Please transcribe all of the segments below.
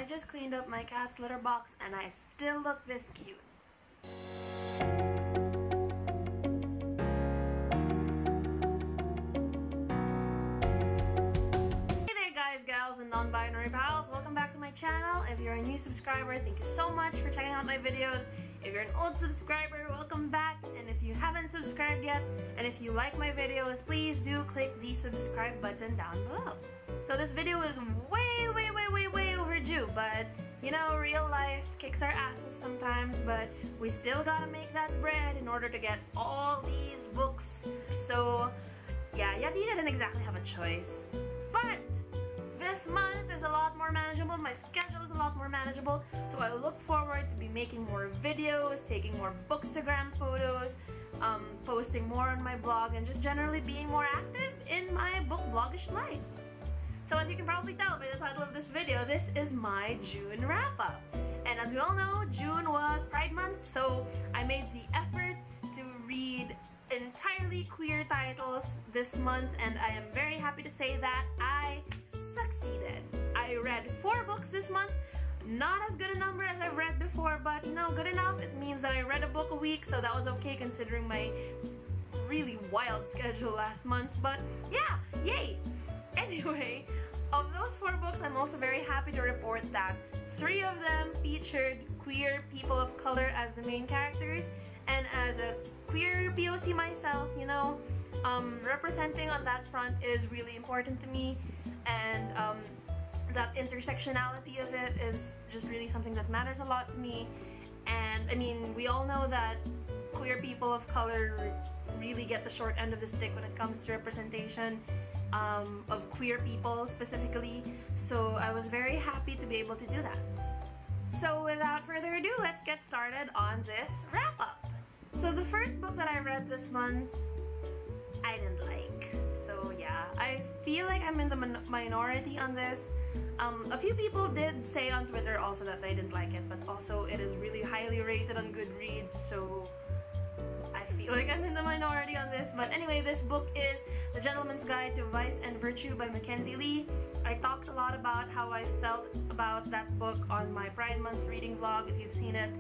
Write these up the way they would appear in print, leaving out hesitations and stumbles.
I just cleaned up my cat's litter box and I still look this cute. Gals and non-binary pals, welcome back to my channel. If you're a new subscriber, thank you so much for checking out my videos. If you're an old subscriber, welcome back. And if you haven't subscribed yet, and if you like my videos, please do click the subscribe button down below. So this video is way overdue, but you know, real life kicks our asses sometimes, but we still gotta make that bread in order to get all these books. So yeah, Yeti didn't exactly have a choice. But this month is a lot more manageable, my schedule is a lot more manageable, so I look forward to be making more videos, taking more bookstagram photos, posting more on my blog, and just generally being more active in my book blogish life. So as you can probably tell by the title of this video, this is my June wrap-up. And as we all know, June was Pride Month, so I made the effort to read entirely queer titles this month, and I am very happy to say that I succeeded. I read 4 books this month. Not as good a number as I've read before, but you know, good enough. It means that I read a book a week, so that was okay considering my really wild schedule last month. But yeah, yay! Anyway, of those 4 books, I'm also very happy to report that 3 of them featured queer people of color as the main characters, and as a queer POC myself, you know, representing on that front is really important to me. And that intersectionality of it is just really something that matters a lot to me. And I mean, we all know that queer people of color really get the short end of the stick when it comes to representation of queer people specifically. So I was very happy to be able to do that. So without further ado, let's get started on this wrap-up. So the first book that I read this month, I didn't like. So yeah, I feel like I'm in the minority on this. A few people did say on Twitter also that they didn't like it, but also it is really highly rated on Goodreads, so I feel like I'm in the minority on this. But anyway, this book is The Gentleman's Guide to Vice and Virtue by Mackenzie Lee. I talked a lot about how I felt about that book on my Pride Month reading vlog, if you've seen it,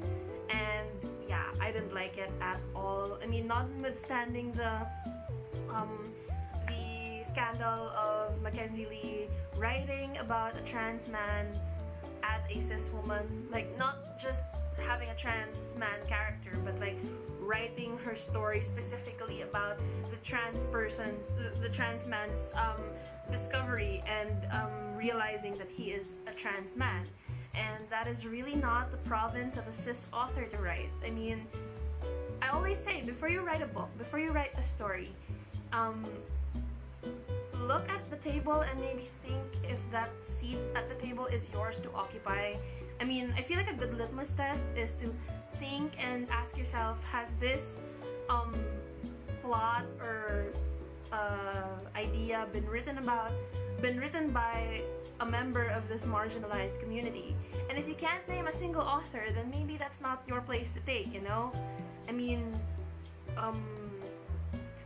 and yeah, I didn't like it at all. I mean, notwithstanding the scandal of Mackenzie Lee writing about a trans man as a cis woman, like not just having a trans man character, but like writing her story specifically about the trans person's, the trans man's discovery and realizing that he is a trans man. And that is really not the province of a cis author to write. I mean, I always say, before you write a book, before you write a story, look at the table and maybe think if that seat at the table is yours to occupy. I mean, I feel like a good litmus test is to think and ask yourself, has this plot or idea been written by a member of this marginalized community? And if you can't name a single author, then maybe that's not your place to take, you know? I mean,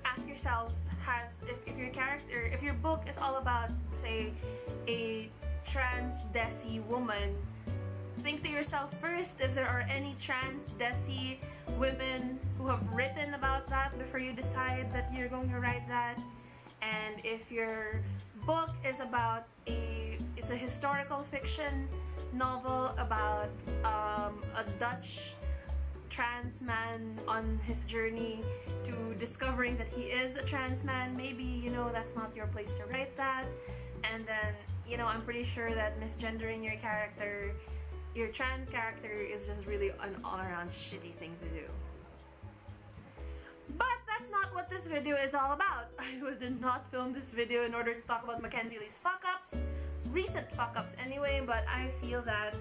ask yourself, if your book is all about, say, a trans desi woman, think to yourself first if there are any trans desi women who have written about that before you decide that you're going to write that. And if your book is about it's a historical fiction novel about a Dutch trans man on his journey to discovering that he is a trans man, maybe, you know, that's not your place to write that. And then, you know, I'm pretty sure that misgendering your character, your trans character, is just really an all-around shitty thing to do. But that's not what this video is all about. I did not film this video in order to talk about Mackenzie Lee's fuck-ups, recent fuck-ups anyway, but I feel that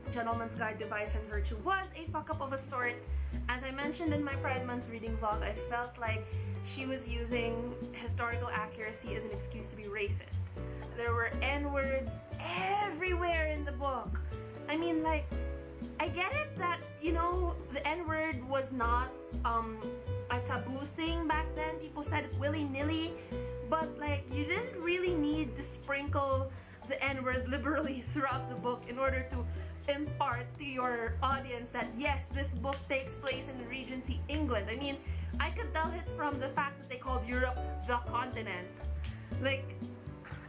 Gentleman's Guide to Vice and Virtue was a fuck-up of a sort. As I mentioned in my Pride Month reading vlog, I felt like she was using historical accuracy as an excuse to be racist. There were N-words everywhere in the book. I mean, like, I get it that, you know, the N-word was not a taboo thing back then. People said it willy-nilly, but like, you didn't really need to sprinkle the N-word liberally throughout the book in order to impart to your audience that yes, this book takes place in Regency England. I mean, I could tell it from the fact that they called Europe the continent. Like,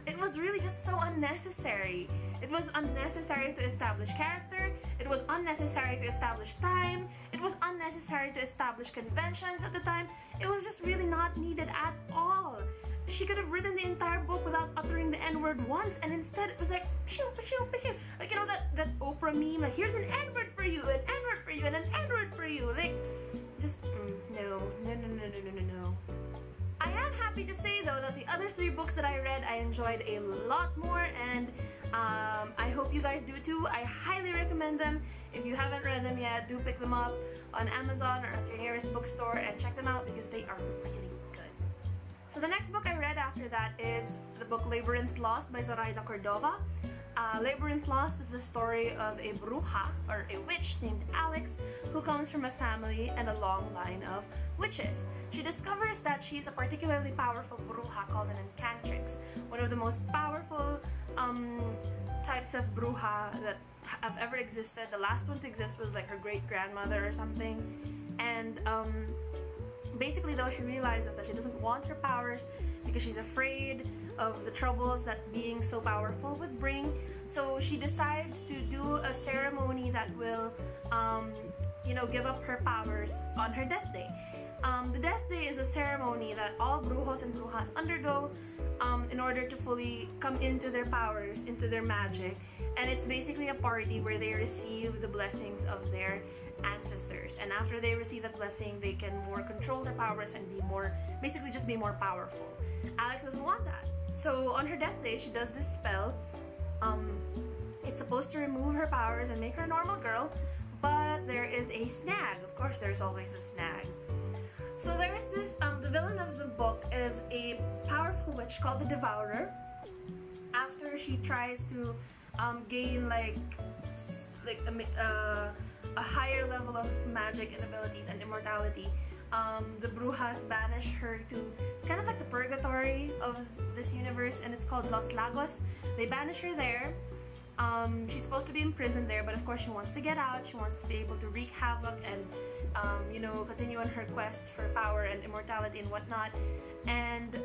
it was really just so unnecessary. It was unnecessary to establish character, it was unnecessary to establish time, it was unnecessary to establish conventions at the time. It was just really not needed at all. She could have written the entire book without uttering the N-word once, and instead it was like, pshoo, pshoo, pshoo. Like, you know that Oprah meme, like, here's an N-word for you, an N-word for you, and an N-word for you. Like, just, no. I am happy to say, though, that the other 3 books that I read, I enjoyed a lot more, and I hope you guys do too. I highly recommend them. If you haven't read them yet, do pick them up on Amazon or at your nearest bookstore and check them out because they are really good. So the next book I read after that is the book Labyrinth Lost by Zoraida Cordova. Labyrinth Lost is the story of a bruja, or a witch named Alex, who comes from a family and a long line of witches. She discovers that she's a particularly powerful bruja called an enchantrix, one of the most powerful types of bruja that have ever existed. The last one to exist was like her great-grandmother or something. And basically, though, she realizes that she doesn't want her powers because she's afraid of the troubles that being so powerful would bring. So she decides to do a ceremony that will, you know, give up her powers on her death day. The death day is a ceremony that all brujos and brujas undergo in order to fully come into their powers, into their magic. And it's basically a party where they receive the blessings of their ancestors, and after they receive that blessing, they can more control their powers and be more, basically just be more powerful. Alex doesn't want that, so on her death day she does this spell. It's supposed to remove her powers and make her a normal girl, but there is a snag. Of course, there's always a snag. So there's this, the villain of the book is a powerful witch called the Devourer. After she tries to gain like a higher level of magic and abilities and immortality, the brujas banish her to, it's kind of like the purgatory of this universe, and it's called Los Lagos. They banish her there. She's supposed to be imprisoned there, but of course she wants to get out. She wants to be able to wreak havoc and you know, continue on her quest for power and immortality and whatnot. And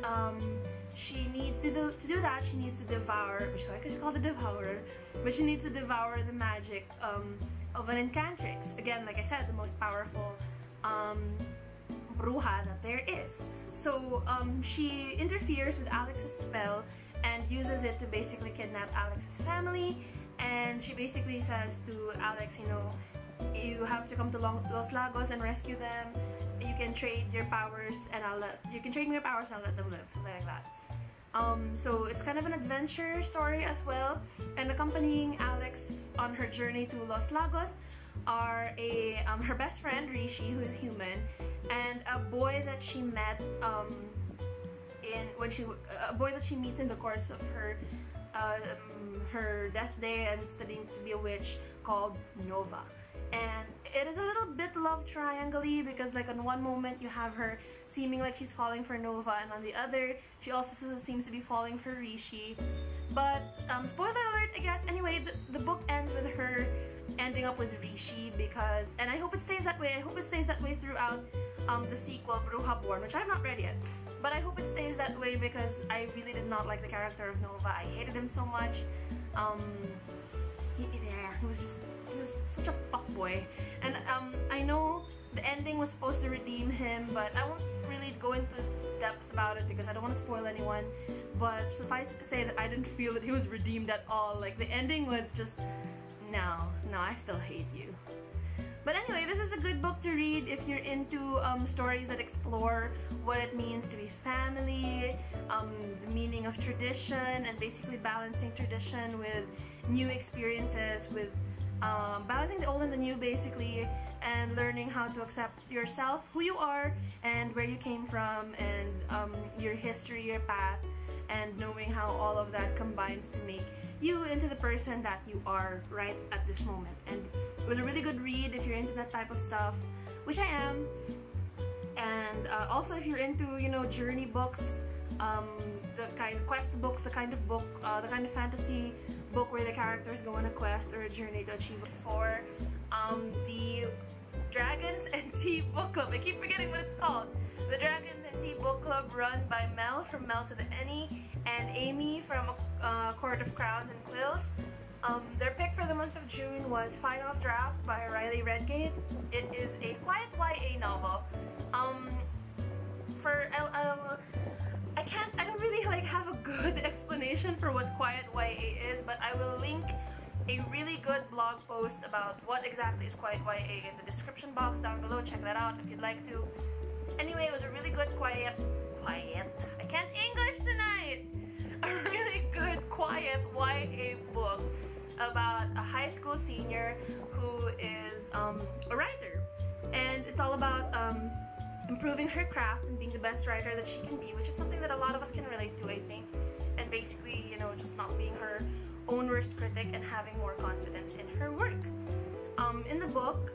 she needs to do that. She needs to devour, which I could call the Devourer, but she needs to devour the magic of an enchantrix. Again, like I said, the most powerful bruja that there is. So she interferes with Alex's spell and uses it to basically kidnap Alex's family. And she basically says to Alex, you know, you have to come to Los Lagos and rescue them. You can trade your powers, and you can trade me your powers and I'll let them live, something like that. So it's kind of an adventure story as well, and accompanying Alex on her journey to Los Lagos are her best friend Rishi, who is human, and a boy that she met a boy that she meets in the course of her death day and studying to be a witch, called Nova. And it is a little bit love triangle-y because, like, on one moment you have her seeming like she's falling for Nova, and on the other she also seems to be falling for Rishi. But spoiler alert, I guess. Anyway, the book ends with her ending up with Rishi because, and I hope it stays that way. I hope it stays that way throughout the sequel, Bruja Born, which I have not read yet. But I hope it stays that way because I really did not like the character of Nova. I hated him so much. He was such a fuckboy. And I know the ending was supposed to redeem him, but I won't really go into depth about it because I don't want to spoil anyone. But suffice it to say that I didn't feel that he was redeemed at all. Like, the ending was just, no, I still hate you. But anyway, this is a good book to read if you're into stories that explore what it means to be family, the meaning of tradition, and basically balancing tradition with new experiences, with balancing the old and the new, basically, and learning how to accept yourself, who you are, and where you came from, and your history, your past, and knowing how all of that combines to make you into the person that you are right at this moment. And it was a really good read if you're into that type of stuff, which I am. And also if you're into, you know, journey books, the kind of quest books, the kind of book, the kind of fantasy book where the characters go on a quest or a journey to achieve it. For the Dragons and Tea Book Club. I keep forgetting what it's called. The Dragons and Tea Book Club, run by Mel from Mel to the Any and Amy from Court of Crowns and Quills. Their pick for the month of June was Final Draft by Riley Redgate. It is a quiet YA novel. I don't really like have a good explanation for what quiet YA is, but I will link a really good blog post about what exactly is quiet YA in the description box down below. Check that out if you'd like to. Anyway, it was a really good I can't English tonight! A really good quiet YA book about a high school senior who is a writer. And it's all about improving her craft and being the best writer that she can be, which is something that a lot of us can relate to, I think. And basically, you know, just not being her own worst critic and having more confidence in her work. In the book,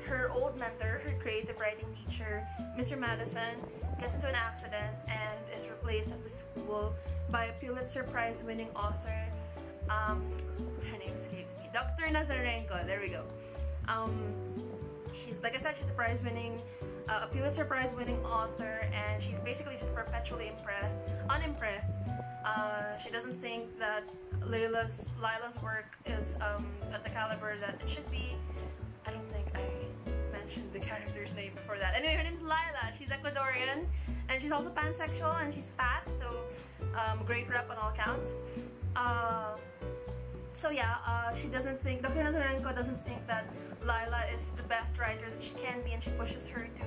her old mentor, her creative writing teacher, Mr. Madison, gets into an accident and is replaced at the school by a Pulitzer Prize winning author. Her name escapes me. Dr. Nazarenko. There we go. She's, like I said, she's a Pulitzer Prize winning author, and she's basically just perpetually unimpressed. She doesn't think that Lila's work is at the caliber that it should be. I don't think I mentioned the character's name before that. Anyway, her name's Lila. She's Ecuadorian, and she's also pansexual, and she's fat, so great rep on all counts. So yeah, she doesn't think, Dr. Nazarenko doesn't think that Lila is the best writer that she can be, and she pushes her to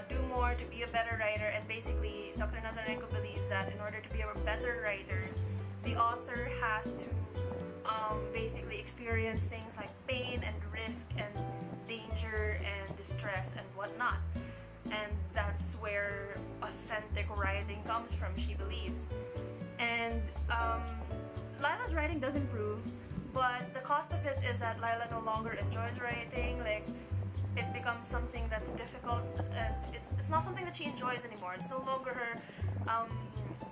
do more, to be a better writer. And basically, Dr. Nazarenko believes that in order to be a better writer, the author has to basically experience things like pain and risk and danger and distress and whatnot. And that's where authentic writing comes from, she believes. And Lila's writing does improve, but the cost of it is that Lila no longer enjoys writing. Like, it becomes something that's difficult, and it's not something that she enjoys anymore. It's no longer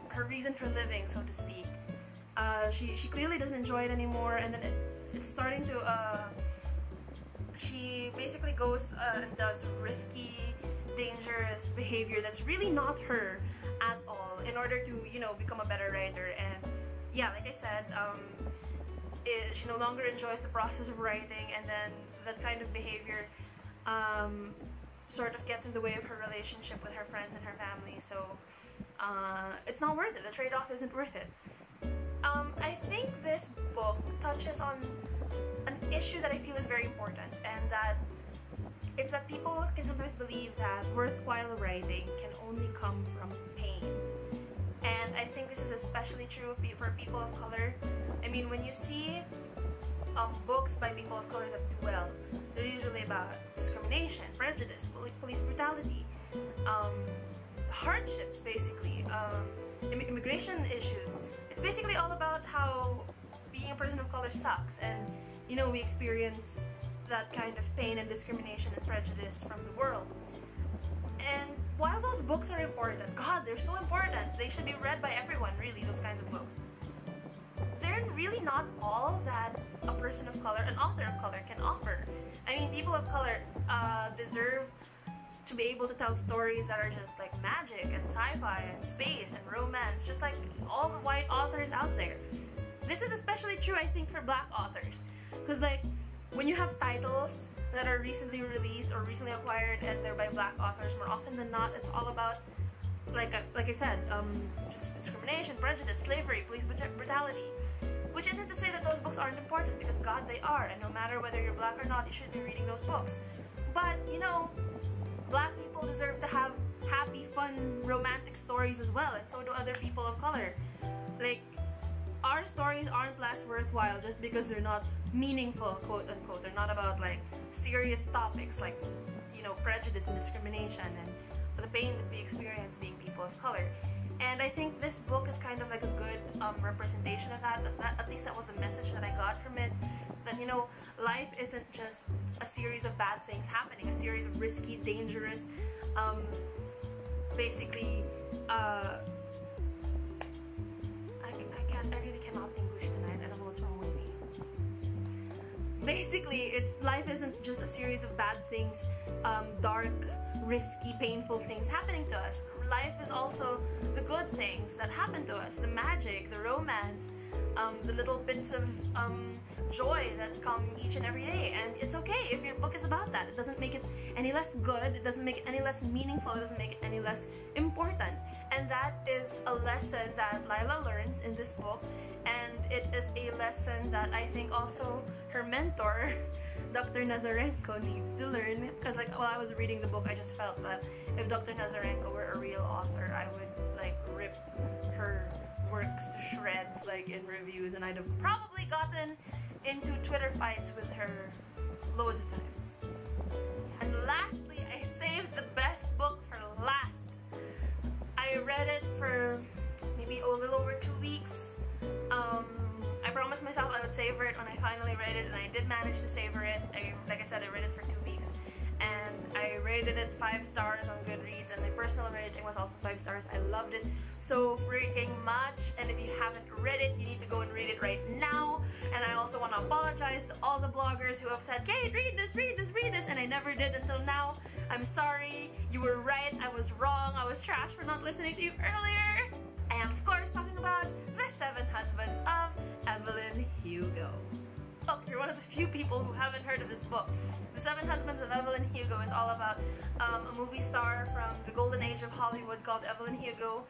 her reason for living, so to speak. She clearly doesn't enjoy it anymore, and then it's starting to she basically goes and does risky, dangerous behavior that's really not her at all in order to, you know, become a better writer. And yeah, like I said, she no longer enjoys the process of writing, and then that kind of behavior sort of gets in the way of her relationship with her friends and her family. So it's not worth it. The trade-off isn't worth it. I think this book touches on an issue that I feel is very important, and that it's that people can sometimes believe that worthwhile writing can only come from pain. And I think this is especially true for people of color. I mean, when you see books by people of color that do well, they're usually about discrimination, prejudice, police brutality, hardships, basically, immigration issues. It's basically all about how being a person of color sucks, and, you know, we experience that kind of pain and discrimination and prejudice from the world. And while those books are important, God, they're so important, they should be read by everyone, really, those kinds of books, they're really not all that a person of color, an author of color, can offer. I mean, people of color deserve to be able to tell stories that are just like magic and sci-fi and space and romance, just like all the white authors out there. This is especially true, I think, for black authors, because like when you have titles that are recently released or recently acquired and they're by black authors, more often than not, it's all about, like I said, just discrimination, prejudice, slavery, police brutality. Which isn't to say that those books aren't important, because God, they are, and no matter whether you're black or not, you should be reading those books. But, you know, black people deserve to have happy, fun, romantic stories as well, and so do other people of color. Like, our stories aren't less worthwhile just because they're not meaningful, quote unquote. They're not about like serious topics like, you know, prejudice and discrimination and the pain that we experience being people of color. And I think this book is kind of like a good representation of that. At least that was the message that I got from it. That, you know, life isn't just a series of bad things happening, a series of risky, dangerous, basically I really cannot English tonight. I don't know what's wrong with me. Basically, life isn't just a series of bad things, dark, risky, painful things happening to us. Life is also the good things that happen to us, the magic, the romance, the little bits of joy that come each and every day. And it's okay if your book is about that. It doesn't make it any less good, it doesn't make it any less meaningful, it doesn't make it any less important. And that is a lesson that Lila learns in this book, and it is a lesson that I think also her mentor Dr. Nazarenko needs to learn, because like while I was reading the book, I just felt that if Dr. Nazarenko were a real author, I would like rip her works to shreds like in reviews, and I'd have probably gotten into Twitter fights with her loads of times. And lastly, I saved the best book for last. I read it for maybe a little over 2 weeks. I promised myself I would savor it when I finally read it, and I did manage to savor it. Like I said, I read it for 2 weeks, and I rated it 5 stars on Goodreads, and my personal rating was also 5 stars. I loved it so freaking much, and if you haven't read it, you need to go and read it right now. And I also want to apologize to all the bloggers who have said, Kate, read this, read this, read this, and I never did until now. I'm sorry, you were right, I was wrong, I was trash for not listening to you earlier. I am of course talking about The 7 Husbands of Evelyn Hugo. Oh, you're one of the few people who haven't heard of this book. The 7 Husbands of Evelyn Hugo is all about a movie star from the golden age of Hollywood called Evelyn Hugo.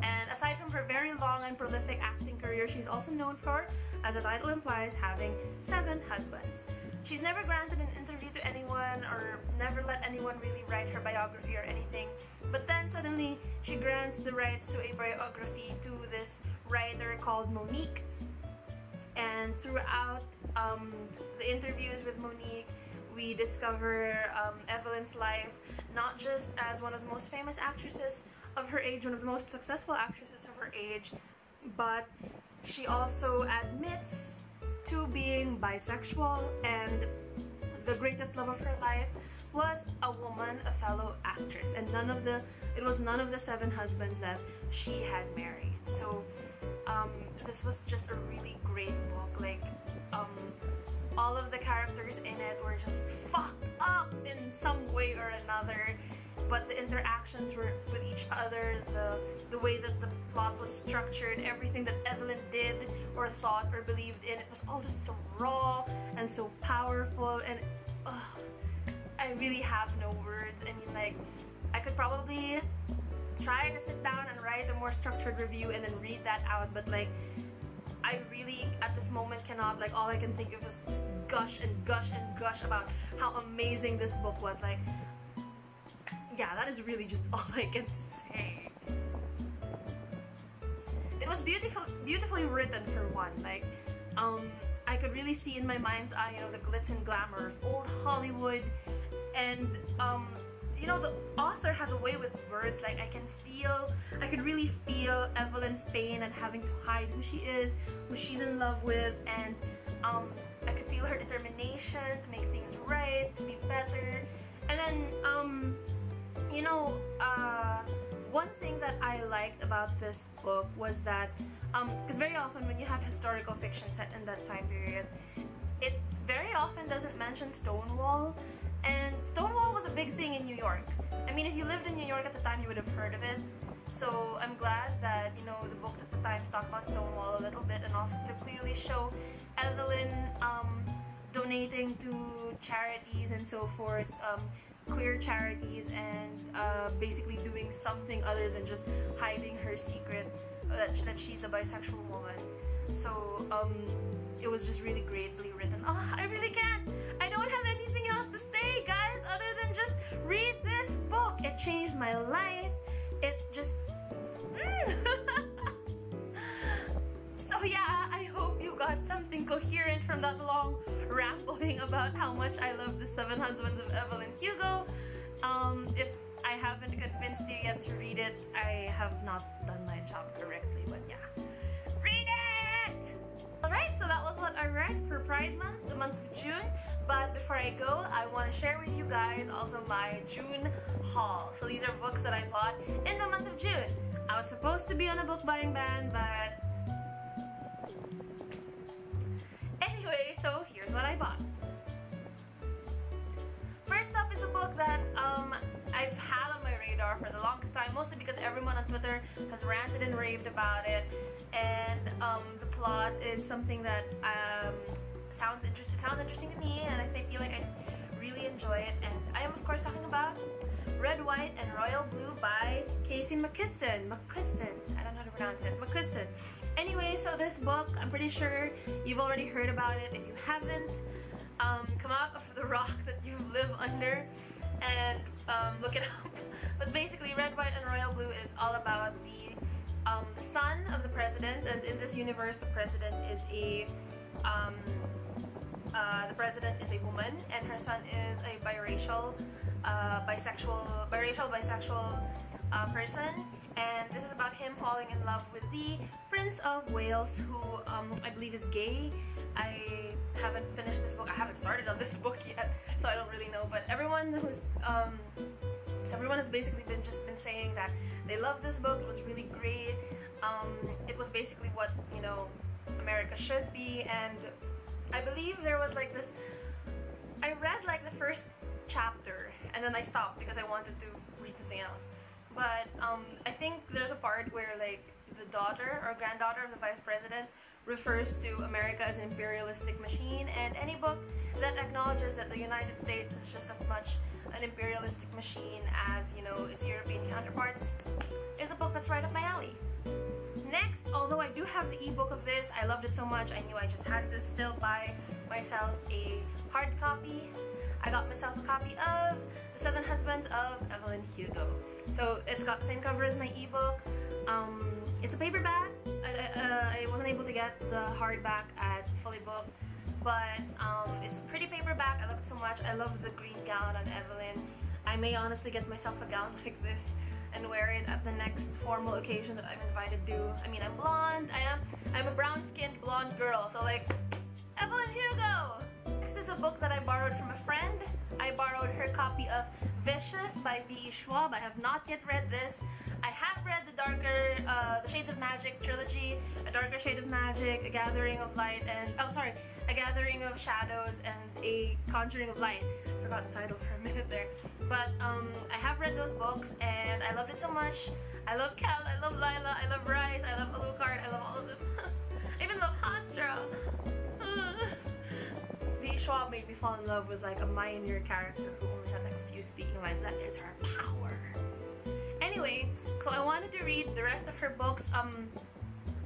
And aside from her very long and prolific acting career, she's also known for, as the title implies, having 7 husbands. She's never granted an interview to anyone or never let anyone really write her biography or anything. But then suddenly she grants the rights to a biography to this writer called Monique. And throughout the interviews with Monique, we discover Evelyn's life not just as one of the most famous actresses of her age, one of the most successful actresses of her age, but she also admits to being bisexual, and the greatest love of her life was a woman, a fellow actress, and it was none of the 7 husbands that she had married. So this was just a really great book. Like all of the characters in it were just fucked up in some way or another, but the interactions were with each other, the way that the plot was structured, everything that Evelyn did or thought or believed in, it was all just so raw and so powerful, and I really have no words. I mean, like, I could probably try to sit down and write a more structured review and then read that out, but like, I really at this moment cannot. Like, all I can think of is just gush and gush and gush about how amazing this book was. Like, yeah, that is really just all I can say. It was beautifully written for one. Like, I could really see in my mind's eye, you know, the glitz and glamour of old Hollywood, and you know, the author has a way with words. Like, I could really feel Evelyn's pain and having to hide who she is, who she's in love with, and I could feel her determination to make things right, to be better. And then, you know, one thing that I liked about this book was that, because very often when you have historical fiction set in that time period, it very often doesn't mention Stonewall. And Stonewall was a big thing in New York. I mean, if you lived in New York at the time, you would have heard of it. So I'm glad that, you know, the book took the time to talk about Stonewall a little bit, and also to clearly show Evelyn donating to charities and so forth, queer charities, and basically doing something other than just hiding her secret that she's a bisexual woman. So it was just really greatly written. Oh, I really can't. I don't have anything else to say, guys, other than just read this book. It changed my life. It just... So yeah, I hope you got something coherent from that long rambling about how much I love The 7 Husbands of Evelyn Hugo. If I haven't convinced you yet to read it, I have not done my job correctly, but yeah. Read it! Alright, so that was what I read for Pride Month, the month month of June. But before I go, I want to share with you guys also my June haul. So these are books that I bought in the month of June. I was supposed to be on a book buying ban, but anyway, so here's what I bought. First up is a book that I've had on my radar for the longest time, mostly because everyone on Twitter has ranted and raved about it, and the plot is something that sounds interesting to me, and I feel like I really enjoy it. And I am of course talking about Red, White, and Royal Blue by Casey McQuiston. I don't know how to pronounce it. McQuiston. Anyway, so this book, I'm pretty sure you've already heard about it. If you haven't, come out of the rock that you live under and look it up. But basically, Red, White, and Royal Blue is all about the son of the president, and in this universe, the president is a woman, and her son is a biracial person, and this is about him falling in love with the Prince of Wales, who I believe is gay. I haven't finished this book. I haven't started on this book yet, so I don't really know. But everyone has basically been saying that they love this book. It was really great. It was basically what, you know, America should be, and I believe there was like this. I read like the first chapter and then I stopped because I wanted to read something else. But I think there's a part where like the daughter or granddaughter of the vice president refers to America as an imperialistic machine, and any book that acknowledges that the United States is just as much an imperialistic machine as, you know, its European counterparts is a book that's right up my alley. Next, although I do have the ebook of this, I loved it so much I knew I just had to still buy myself a hard copy. I got myself a copy of The 7 Husbands of Evelyn Hugo. So it's got the same cover as my ebook. It's a paperback. I wasn't able to get the hardback at Fully Booked, but it's a pretty paperback. I love it so much. I love the green gown on Evelyn. I may honestly get myself a gown like this and wear it at the next formal occasion that I'm invited to. I mean, I'm blonde. I'm a brown-skinned blonde girl, so like Evelyn Hugo. Next is a book that I borrowed from a friend. I borrowed her copy of Vicious by V.E. Schwab. I have not yet read this. I have read the Shades of Magic trilogy, A Darker Shade of Magic, A Gathering of Light, and A Gathering of Shadows, and A Conjuring of Light. I forgot the title for a minute there. But I have read those books and I loved it so much. I love Kel, I love Lila, I love Rice, I love Alucard, I love all of them. I even love Hastra. V. Schwab made me fall in love with like a minor character who only had like a few speaking lines. That is her power. Anyway, so I wanted to read the rest of her books.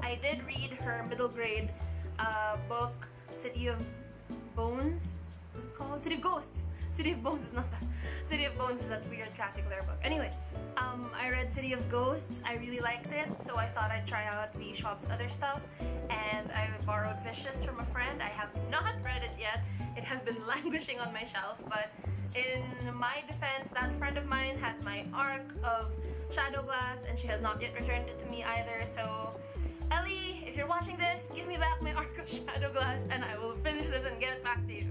I did read her middle grade book, City of Bones. What's it called? City of Ghosts. City of Bones is not that. City of Bones is that weird Cassie Clare book. Anyway, I read City of Ghosts. I really liked it, so I thought I'd try out V. Schwab's other stuff. And I borrowed Vicious from a friend. I have not read it yet. It has been languishing on my shelf, but in my defense, that friend of mine has my arc of Shadow Glass, and she has not yet returned it to me either. So, Ellie, if you're watching this, give me back my arc of Shadow Glass, and I will finish this and get it back to you.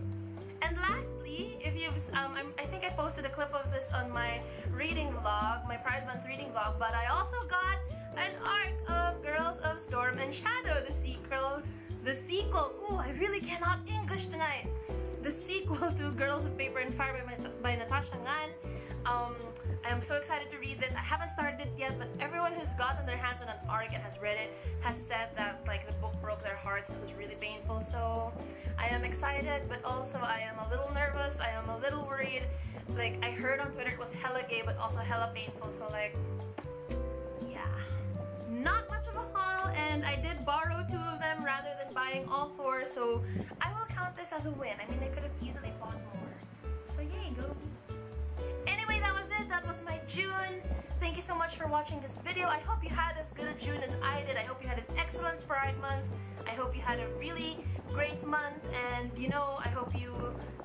And lastly, if you've, I think I posted a clip of this on my reading vlog, my Pride Month reading vlog, but I also got an arc of Girls of Storm and Shadow, the sequel. Ooh, I really cannot English tonight. The sequel to Girls of Paper and Fire by Natasha Ngan. I am so excited to read this. I haven't started it yet, but everyone who's gotten their hands on an arc and has read it has said that like the book broke their hearts. It was really painful. So I am excited, but also I am a little nervous. I am a little worried. Like I heard on Twitter it was hella gay, but also hella painful. So like, yeah, not much of a haul. And I did borrow 2 of them rather than buying all 4. So I will count this as a win. I mean, I could have easily bought more. So yay, go me. Anyway, that was it. That was my June. Thank you so much for watching this video. I hope you had as good a June as I did. I hope you had an excellent Pride Month. I hope you had a really great month, and you know, I hope you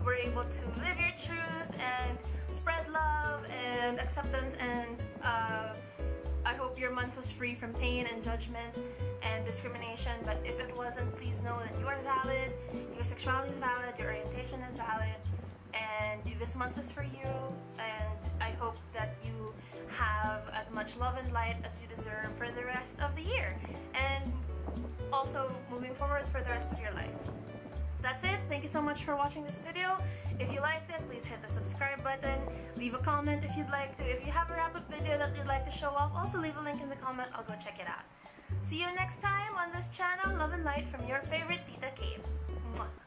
were able to live your truth and spread love and acceptance, and I hope your month was free from pain and judgment and discrimination. But if it wasn't, please know that you are valid, Your sexuality is valid, your orientation is valid, and this month is for you, and I hope that you have as much love and light as you deserve for the rest of the year, and also moving forward for the rest of your life. That's it. Thank you so much for watching this video. If you liked it, please hit the subscribe button. Leave a comment if you'd like to. If you have a wrap-up video that you'd like to show off, also leave a link in the comment. I'll go check it out. See you next time on this channel. Love and light from your favorite Tita Kate. Mwah.